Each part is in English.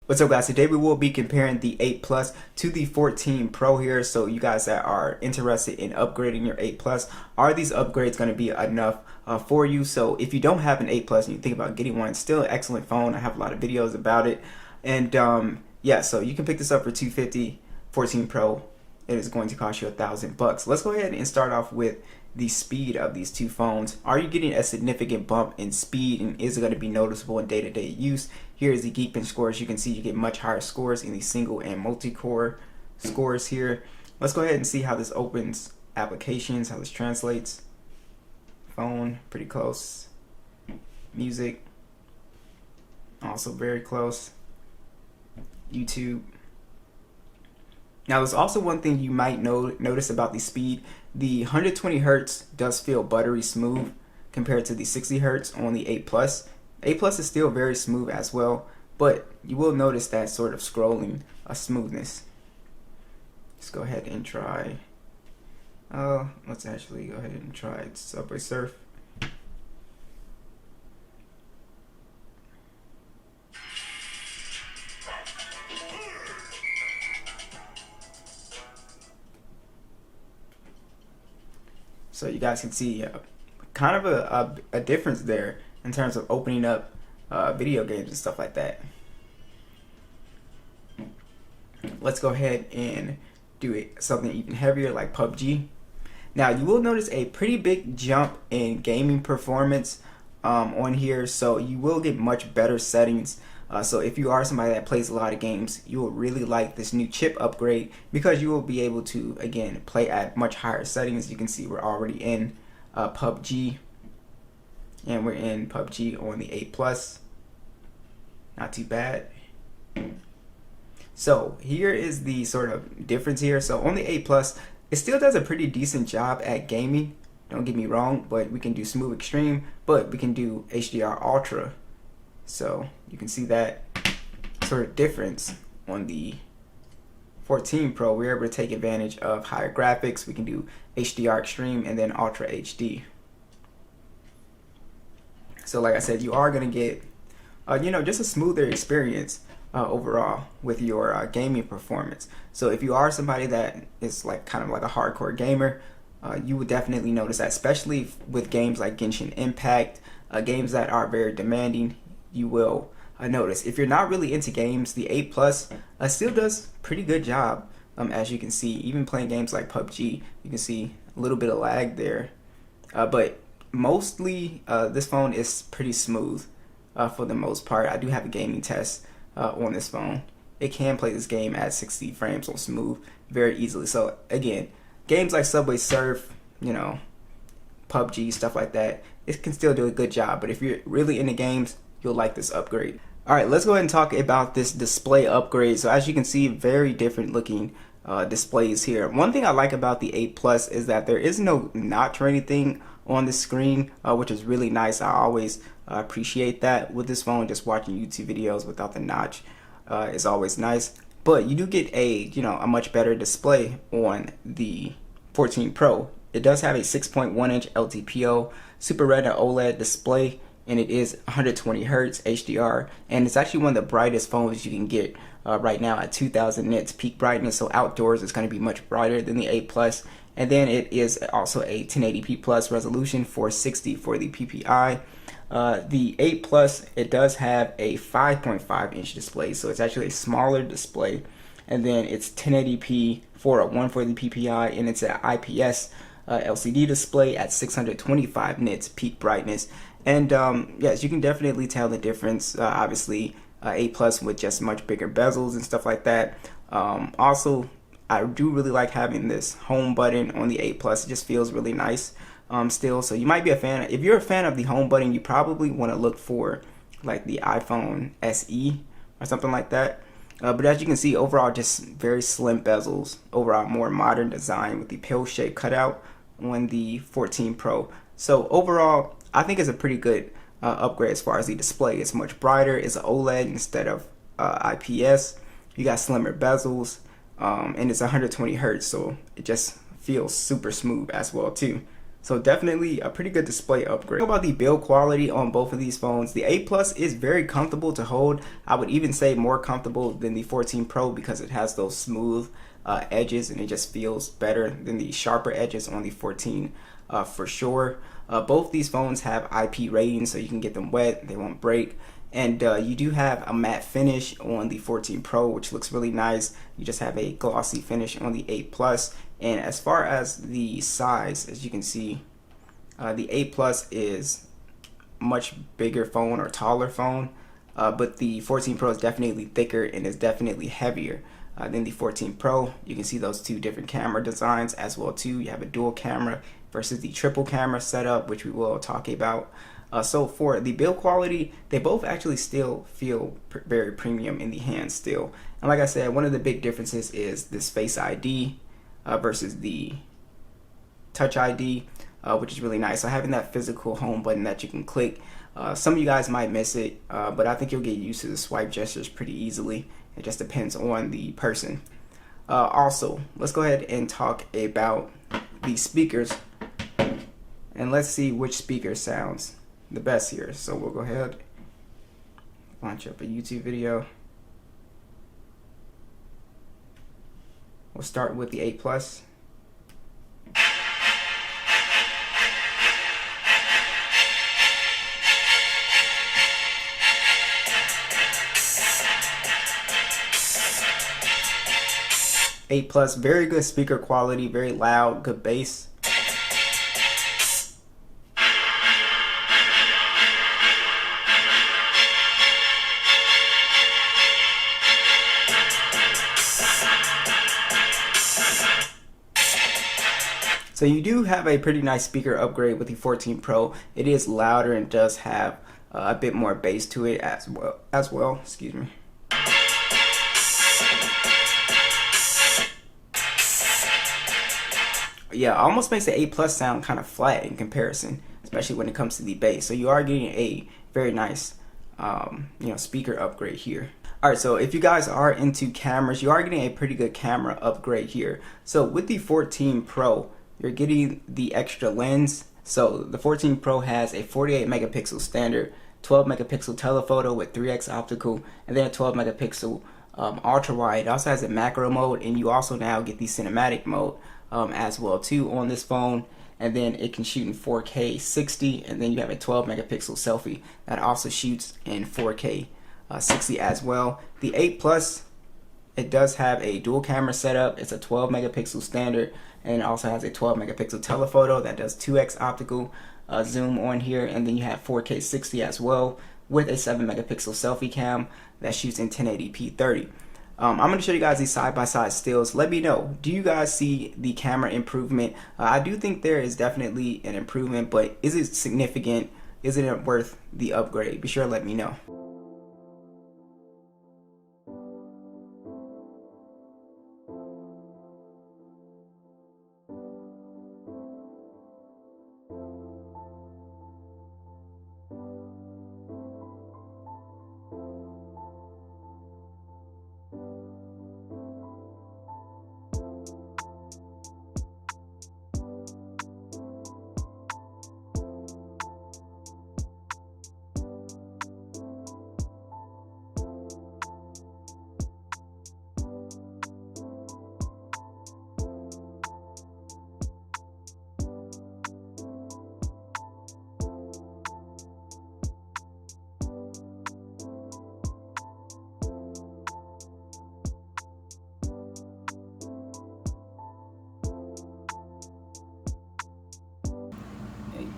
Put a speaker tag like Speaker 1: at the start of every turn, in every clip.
Speaker 1: What's up, guys? Today we will be comparing the 8 Plus to the 14 Pro here. So you guys that are interested in upgrading your 8 Plus, are these upgrades going to be enough for you? So if you don't have an 8 Plus and you think about getting one, it's still an excellent phone. I have a lot of videos about it. And yeah, so you can pick this up for $250. 14 Pro, it is going to cost you $1,000. Let's go ahead and start off with the speed of these two phones. Are you getting a significant bump in speed, and is it going to be noticeable in day-to-day use? Here is the Geekbench scores. You can see you get much higher scores in the single and multi-core scores here. Let's go ahead and see how this opens. Applications, how this translates. Phone, pretty close. Music, also very close. YouTube. Now, there's also one thing you might notice about the speed. The 120 hertz does feel buttery smooth compared to the 60 hertz on the 8 Plus. 8 Plus is still very smooth as well, but you will notice that sort of scrolling smoothness. Let's go ahead and try. Let's actually go ahead and try Subway Surf. So you guys can see kind of a difference there in terms of opening up video games and stuff like that. Let's go ahead and do something even heavier like PUBG. Now you will notice a pretty big jump in gaming performance on here, so you will get much better settings. So if you are somebody that plays a lot of games, you will really like this new chip upgrade because you will be able to, again, play at much higher settings. You can see we're already in PUBG, and we're in PUBG on the 8 Plus. Not too bad. So here is the sort of difference here. So on the 8 Plus, it still does a pretty decent job at gaming. Don't get me wrong, but we can do Smooth Extreme, but we can do HDR Ultra. So you can see that sort of difference on the 14 Pro. We're able to take advantage of higher graphics. We can do HDR Extreme and then Ultra HD. So like I said, you are going to get, just a smoother experience overall with your gaming performance. So if you are somebody that is like kind of like a hardcore gamer, you would definitely notice that, especially with games like Genshin Impact, games that are very demanding. You will notice. If you're not really into games, the 8 Plus still does pretty good job. As you can see, even playing games like PUBG, you can see a little bit of lag there. But mostly, this phone is pretty smooth for the most part. I do have a gaming test on this phone. It can play this game at 60 frames on smooth very easily. So again, games like Subway Surf, PUBG, stuff like that, it can still do a good job. But if you're really into games, you'll like this upgrade. Alright, let's go ahead and talk about this display upgrade. So as you can see, very different looking displays here. One thing I like about the 8 Plus is that there is no notch or anything on the screen, which is really nice. I always appreciate that with this phone. Just watching YouTube videos without the notch is always nice. But you do get a much better display on the 14 Pro. It does have a 6.1 inch LTPO Super Retina OLED display, and it is 120 hertz HDR, and it's actually one of the brightest phones you can get right now at 2000 nits peak brightness. So outdoors it's going to be much brighter than the 8 Plus, and then it is also a 1080p plus resolution, 460 for the PPI. The 8 Plus, it does have a 5.5 inch display, so it's actually a smaller display, and then it's 1080p 401 for the PPI, and it's an IPS LCD display at 625 nits peak brightness. And yes, you can definitely tell the difference. Obviously, 8 Plus with just much bigger bezels and stuff like that. Also, I do really like having this home button on the 8 Plus. It just feels really nice still. So you might be a fan. If you're a fan of the home button, you probably want to look for like the iPhone SE or something like that. But as you can see, overall, just very slim bezels. Overall, more modern design with the pill-shaped cutout on the 14 Pro. So overall, I think it's a pretty good upgrade as far as the display. It's much brighter. It's an OLED instead of IPS. You got slimmer bezels, and it's 120 hertz, so it just feels super smooth as well too. So definitely a pretty good display upgrade. About the build quality on both of these phones, the 8 Plus is very comfortable to hold. I would even say more comfortable than the 14 Pro because it has those smooth edges, and it just feels better than the sharper edges on the 14 for sure. Both these phones have IP ratings, so you can get them wet, they won't break. And you do have a matte finish on the 14 Pro, which looks really nice. You just have a glossy finish on the 8 Plus. And as far as the size, as you can see, the 8 Plus is much bigger phone or taller phone, but the 14 Pro is definitely thicker and is definitely heavier than the 14 Pro. You can see those two different camera designs as well too. You have a dual camera versus the triple camera setup, which we will talk about. So for the build quality, they both actually still feel very premium in the hand still. And like I said, one of the big differences is this Face ID versus the Touch ID, which is really nice. So having that physical home button that you can click, some of you guys might miss it, but I think you'll get used to the swipe gestures pretty easily. It just depends on the person. Also, let's go ahead and talk about the speakers, and let's see which speaker sounds the best here. So we'll go ahead, launch up a YouTube video. We'll start with the 8 Plus. Eight Plus, very good speaker quality, very loud, good bass. So you do have a pretty nice speaker upgrade with the 14 Pro. It is louder and does have a bit more bass to it as well. Excuse me. Yeah, almost makes the 8 Plus sound kind of flat in comparison, especially when it comes to the bass. So you are getting a very nice, speaker upgrade here. All right, so if you guys are into cameras, you are getting a pretty good camera upgrade here. So with the 14 Pro, you're getting the extra lens. So the 14 Pro has a 48 megapixel standard, 12 megapixel telephoto with 3x optical, and then a 12 megapixel ultra wide. It also has a macro mode, and you also now get the cinematic mode as well too on this phone. And then it can shoot in 4K 60, and then you have a 12 megapixel selfie that also shoots in 4K 60 as well. The 8 Plus, it does have a dual camera setup. It's a 12 megapixel standard, and it also has a 12 megapixel telephoto that does 2x optical zoom on here, and then you have 4K 60 as well with a 7 megapixel selfie cam that shoots in 1080p 30. I'm going to show you guys these side-by-side stills. Let me know, do you guys see the camera improvement? I do think there is definitely an improvement, but is it significant? Isn't it worth the upgrade? Be sure to let me know.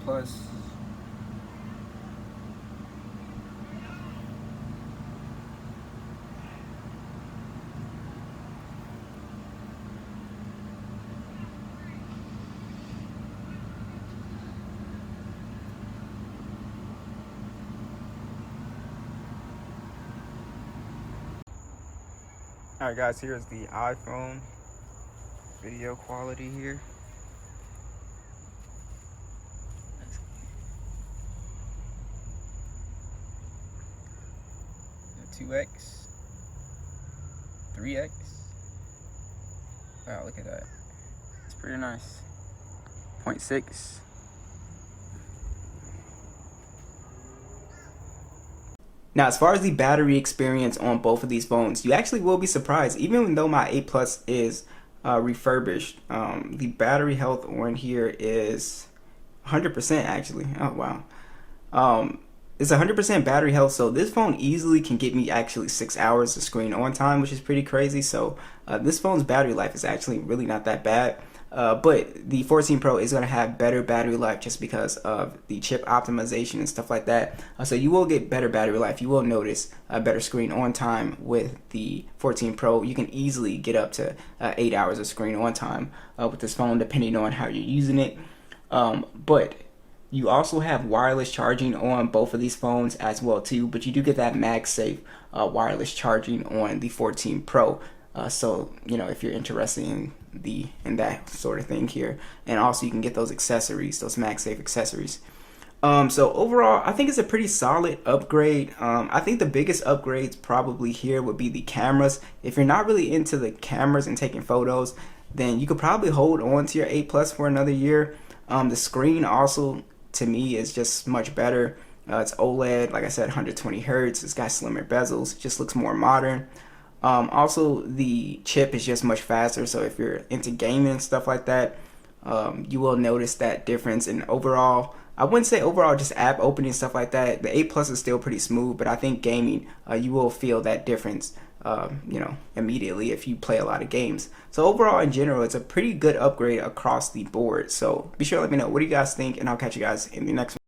Speaker 1: Plus. Alright guys, here's the iPhone video quality here. 2x, 3x. Wow, look at that. It's pretty nice. 0.6. Now, as far as the battery experience on both of these phones, you actually will be surprised. Even though my 8 Plus is refurbished, the battery health on here is 100% actually. Oh wow. It's 100% battery health, so this phone easily can get me actually 6 hours of screen on time, which is pretty crazy. So this phone's battery life is actually really not that bad. But the 14 Pro is going to have better battery life just because of the chip optimization and stuff like that. So you will get better battery life. You will notice a better screen on time with the 14 Pro. You can easily get up to 8 hours of screen on time with this phone, depending on how you're using it. But you also have wireless charging on both of these phones as well too, but you do get that MagSafe wireless charging on the 14 Pro. So you know, if you're interested in that sort of thing here, and also you can get those accessories, those MagSafe accessories. So overall, I think it's a pretty solid upgrade. I think the biggest upgrades probably here would be the cameras. If you're not really into the cameras and taking photos, then you could probably hold on to your 8 Plus for another year. The screen also, to me, is just much better. It's OLED, like I said, 120 hertz. It's got slimmer bezels. It just looks more modern. Also, the chip is just much faster. So if you're into gaming and stuff like that, you will notice that difference. And overall, I wouldn't say overall just app opening and stuff like that. The 8 Plus is still pretty smooth, but I think gaming, you will feel that difference, immediately if you play a lot of games. So overall, in general, it's a pretty good upgrade across the board. So be sure to let me know what do you guys think, and I'll catch you guys in the next one.